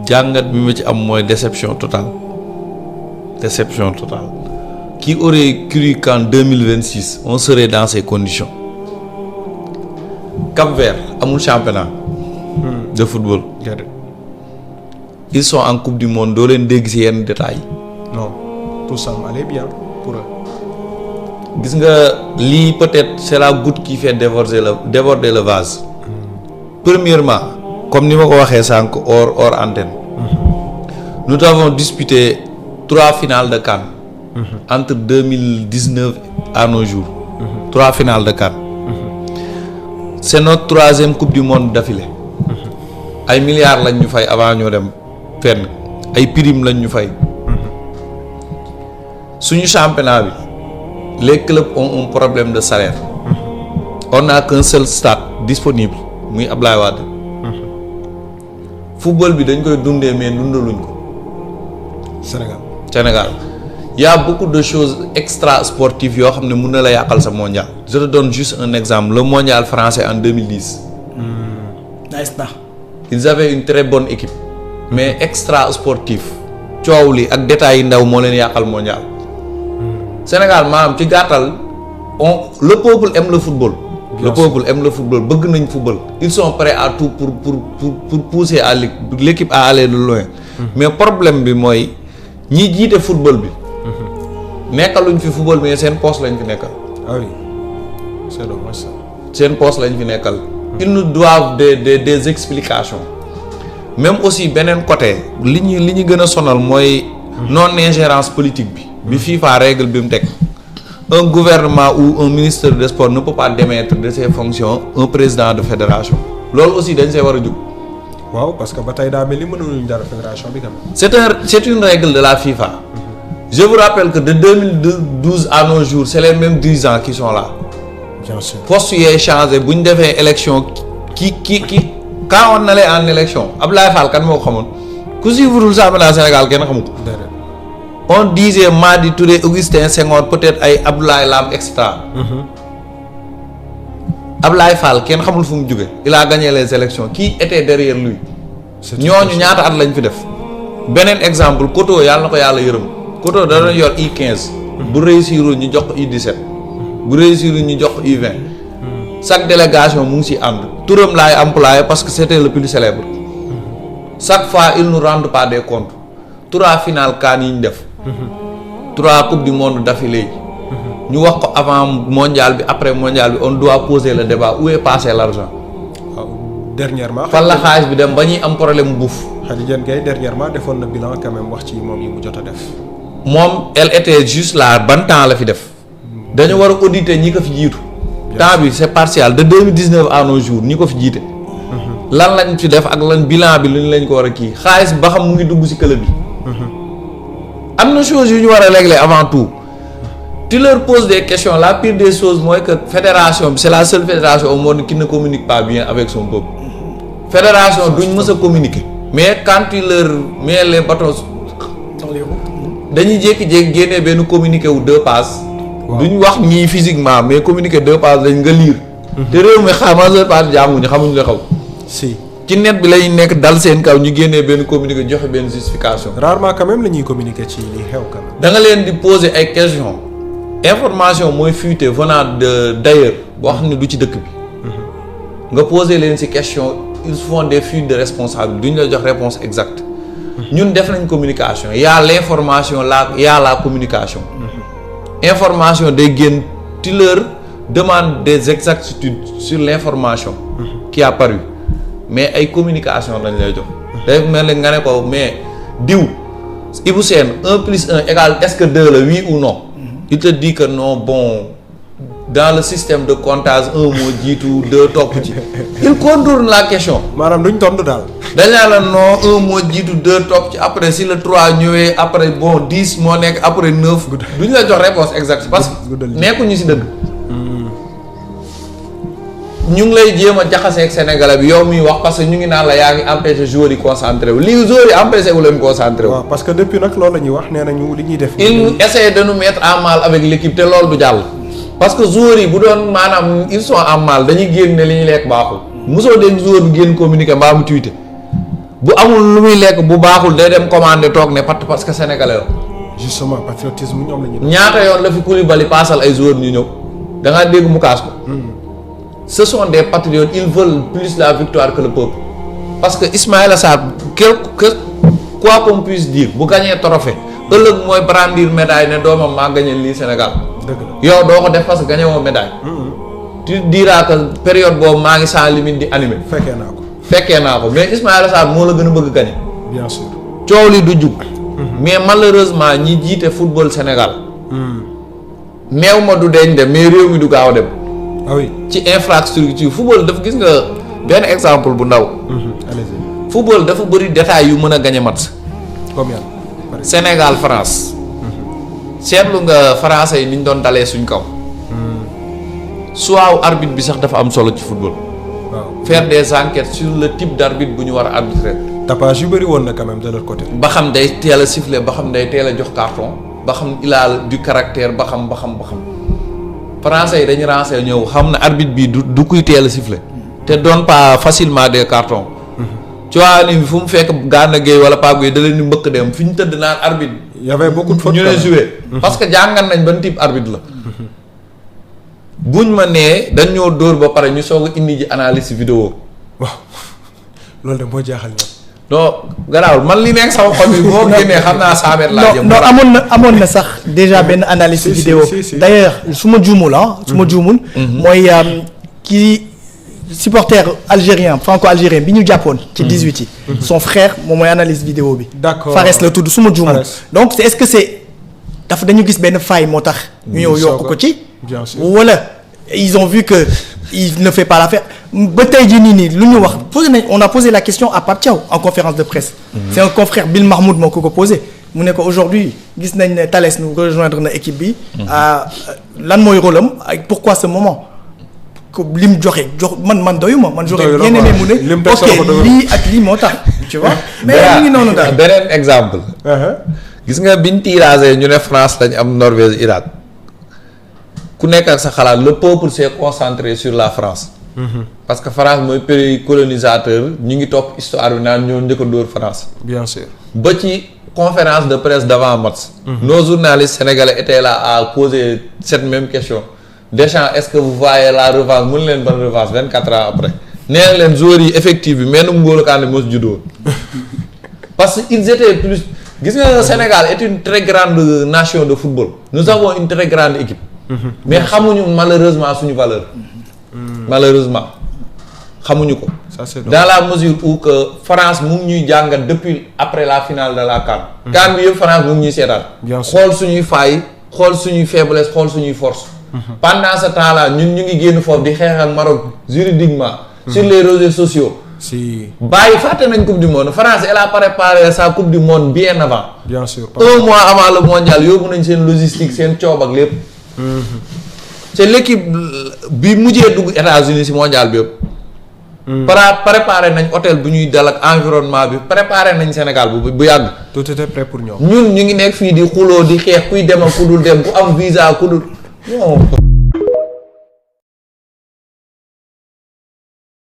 jàngat bi ma ci am mooy déception totale. Qui aurait cru qu'en 2026 on serait dans ces conditions? Cap-Vert amul championnat de football. Ils sont en coupe du monde doo leen dégg ci yenn détails. Non, tout ça allait bien pour eux. Gis nga lii peut-être c'est la goutte qui fait déborder le vase. Premièrement, comme ni ma ko waxee sànq hors antenne. Nous avons disputé 3 finales de CAN. Entre 2019 à nos jours. 3 finales de CAN. C'est notre 3e coupe du monde d'affilée. Ay milliards lañ ñu fay avant ñoo dem fenn ay primes lañ ñu fay. Suñu championnat bi les clubs ont un problème de salaire. On n'a qu'un seul stade disponible muy Ablaye Wade. Football bi dañ koy dundee mais dundaluñ ko. Sénégal. Il y a beaucoup de choses extra sportives yoo xam ne mën na la yàqal sa mondial. Je te donne juste un exemple, le mondial français en 2010. Ils avaient une très bonne équipe mais extra sportif coow li ak détails yi ndaw moo leen yàqal mondial. Sénégal maanaam ci gàttal le peuple aime le football. Le peuple aime le football bëgg nañ football. Ils sont prêts à tout pour pousser à l'équipe à aller de loin. Mais problème bi mooy ñi jiite football bi. nekkaluñ fi football mais seen poste lañ fi nekkal. Ah oui, c'est dommage ça. seen poste lañ fi nekkal. Ils nous doivent des explications. Même aussi beneen côté li ñu gën a sonal mooy non ingérence politique bi FIFA règle bi mu teg. Un gouvernement ou un ministre des sports ne peut pas démettre de ses fonctions un président de fédération. Loolu aussi dañ see war a jóg. Waaw parce que ba tey daa mel ni mënuñu dara fédération bi quand même. C'est une règle de la FIFA. Je vous rappelle que de 2012 à nos jours c'est les mêmes dirigeants qui sont là. Bien sûr. Poste yee changé bu ñu defee élection quand on allait en élection Abdoulaye Fall kan moo ko xamoon ku suivre championnat Sénégal kenn xamu ko. On disait Madi Touré, Augustin Senghor, peut-être ay Abdoulaye Lam extra. Abdoulaye Fall kenn xamul fu mu jóge. Il a gagné les élections. Qui était derrière lui? ñooñu ñaata at lañ fi def. Beneen exemple Koto yàlla na ko yàlla yërëm. Koto da doon yor U15. bu réussir ñu jox ko U17. bu réussir ñu jox ko U20. Chaque délégation mu ngi ci ànd. Turam laay employé parce que c'était le plus célèbre. Chaque fois ils nous rendent pas des comptes. 3 finales CAN yi ñu def. 3 coupes du monde d'affilée. ñu wax ko avant mondial bi après mondial bi on doit poser le débat où est passé l'argent. Dernièrement. fan la xaalis bi dem ba ñuy am problème bouffe. Khady Diène Gaye dernièrement defoon na bilan quand même wax ci moom yi mu jot a def. moom elle était juste là ban temps la fi def. dañu war a auditer ñi ko fi jiitu. temps bi c'est partiel de 2019 à nos jours ñi ko fi jiite. lan lañ fi def ak lan bilan bi lu ñu lañ ko war a kii xaalis ba xam mu ngi dugg ci club bi. am na choses yu ñu war a régler avant tout. Tu leur poses des questions, la pire des choses mooy que fédération bi c'est la seule fédération au monde qui ne communique pas bien avec son peuple. Fédération duñ mës a communiquer. Mais quand tu leur mets les bâtons dañuy jékki-jékki génnee benn communiqué wu 2 pages. duñ wax ñii physiquement mais communiqué 2 pages lañ nga lire. te réew mi majeure partie jànguñu xamuñu la xaw. Si. ci net bi lañuy nekk dal seen kaw ñu génnee benn communiqué joxe benn justification. Rarement quand même la ñuy communiquer ci li xew quand même. da nga leen di poser ay questions. Information mooy fuité venant d'ailleurs boo xam ne du ci dëkk bi. nga poser leen ci question ils font des fuites de responsable duñ la jox réponse exacte. ñun def nañ communication y a l'information y a la communication. Information day génn tu leur demandes des exactitudes sur l'information. qui a paru mais ay communication lañ lay jox. day mel ni nga ne ko mais diw Ibou Sène 1 + 1 égale est-ce que 2 la oui ou non. Il te dit que non bon dans le système de comptage 1 moo jiitu 2 topp ci. Il contourne la question. maanaam duñ tontu daal. dañaa la non 1 moo jiitu 2 topp ci après si le 3 ñëwee après bon 10 moo nekk après 9. duñ la jox réponse exacte parce que nekkuñu si dëgg. ñu ngi lay jéem a jaxase ak sénégalais bi yow miy wax parce que ñu ngi naan la yaa ngi empêché joueurs yi concentré wu lii joueurs yi empêché wu leen concentré wu. waaw parce que depuis nag loolu la ñuy wax nee nañu li ñuy def. ils essaient de nous mettre en mal avec l'équipe te loolu du jàll. parce que joueurs yi bu doon maanaam ils sont en mal dañuy génn ne li ñuy lekk baaxul. mosoo dégg joueur bi génn communiqué mbaa mu tweeté bu amul lu muy lekk bu baaxul day dem commander toog ne pat parce que sénégalais la. justement patriotisme ñoom la ñu. ñaata yoon la fi Koulibaly paasal ay joueurs ñu ñëw da ngaa dégg mu kaas ko. Ce sont des patriotes, ils veulent plus la victoire que le peuple. Parce que Ismaïla Sarr, quoi qu'on puisse dire, bu gagné trophée ëllëg mooy brandir médaille ne doomam maa gagné lii Sénégal. dëgg la yow doo ko def parce que gagné woo médaille. tu diras que période boobu maa ngi sans limite di animé. fekkee naa ko mais Ismaïla Sarr moo la gën a bëgg gagné. bien sûr coow li du jug. mais malheureusement ñi jiite football Sénégal. neew ma du deñ dem mais réew mi du gaaw a dem. ah oui ci infrastructure football dafa gis nga benn exemple bu ndaw. allez-y. football dafa bëri détails yu mën a gagné match. combien. Sénégal France. seetlu nga français yi ni ñu doon dalee suñ kaw. soit arbitre bi sax dafa am solo ci football. waaw faire des enquêtes sur le type d'arbitre bu ñu war a arbitrer. tapage yu bëri woon na quand même de leur côté. ba xam day teel a siffler ba xam day teel a jox carton ba xam il a du caractère ba xam. français yi dañu rancé ñëw xam na arbitre bi du kuy teel a siffler te donne pas facilement des cartons. tu vois ni fu mu fekk Gana Gueye wala Pape Gueye da leen di mbëkk dem fi ñu tëdd naan arbitre. y avait beaucoup de fautes ñu ne joué. parce que jàngal nañ ban type arbitre la. buñ ma nee dañ ñoo dóor ba pare ñu soog a indi ji analyse vidéo. waaw loolu de moo jaaxal ñoom. non garaawul man li nekk sama xol bi boo génnee xam naa 100 mètres laa jëm. non amoon na sax déjà benn analyse vidéo d'ailleurs su ma juumul mooy kii supporter algérien franco-algérien bi ñu jàppoon ci 18 yi son frère moom mooy analyse vidéo bi. d'accord Fares la tudd su ma juumul. donc est-ce que c'est dafa dañu gis benn faille moo tax. ñu ñëw yokk ko ci. bien sûr wala ils ont vu que il ne fait pas l'affaire ba tey jii nii lu ñu wax on a posé la question à Pape Thiaw en conférence de presse. C'est un confrère Bill Mahmoud moo ko posé mu ne ko aujourd'hui gis nañ ne Thalès nu rejoindre na équipe bi. lan mooy rôle am ak pourquoi ce moment que lim jox man doyuma man. j'aurais bien aimé mu ne ok lii ak lii moo tax. tu vois mais mu ngi noonu daal. beneen exemple. gis nga biñ tirage ñu ne France lañ am Norvège Irak. ku nekk ak sa xalaat le peuple s'est concentré sur la France. parce que France mooy pays colonisateur ñu ngi topp histoire bi naan ñoo njëkk a dóor France. bien sûr ba ci conférence de presse d'avant match. nos journalistes sénégalais étaient là à poser cette même question. Deschamps est-ce que vous voyez la revanche mën leen ban revanche 24 ans après. nee na leen joueurs yi effectif bi mais nu mu N'Golo Kanté mos juddoo parce que ils étaient plus gis nga Sénégal est une très grande nation de football. nous avons une très grande équipe. mais xamuñu malheureusement suñu valeur. malheureusement xamuñu ko. ça c'est dans la mesure où que France mu ngi ñuy jàngat depuis après la finale de la CAN. CAN bi yëpp France mu ngi ñuy seetaan. bien sûr xool suñuy failles xool suñuy faiblesse xool suñuy force. pendant ce temps là ñun ñu ngi génn foofu di xeex ak Maroc juridiquement. sur les réseaux sociaux. si bàyyi fàtte nañ coupe du monde France elle a préparé sa coupe du monde bien avant. bien sûr un mois avant le mondial yóbbu nañ seen logistique seen coob ak lépp. c'est l'équipe bi mujjee dugg États-Unis ci mondial bi yëpp. préparé nañ hôtel bu ñuy dal ak environnement bi préparé nañ Sénégal bu yàgg. tout était prêt pour ñoom. ñun ñu ngi nekk fii di xuloo di xeex kuy dem ak ku dul dem ku am visa ku dul non.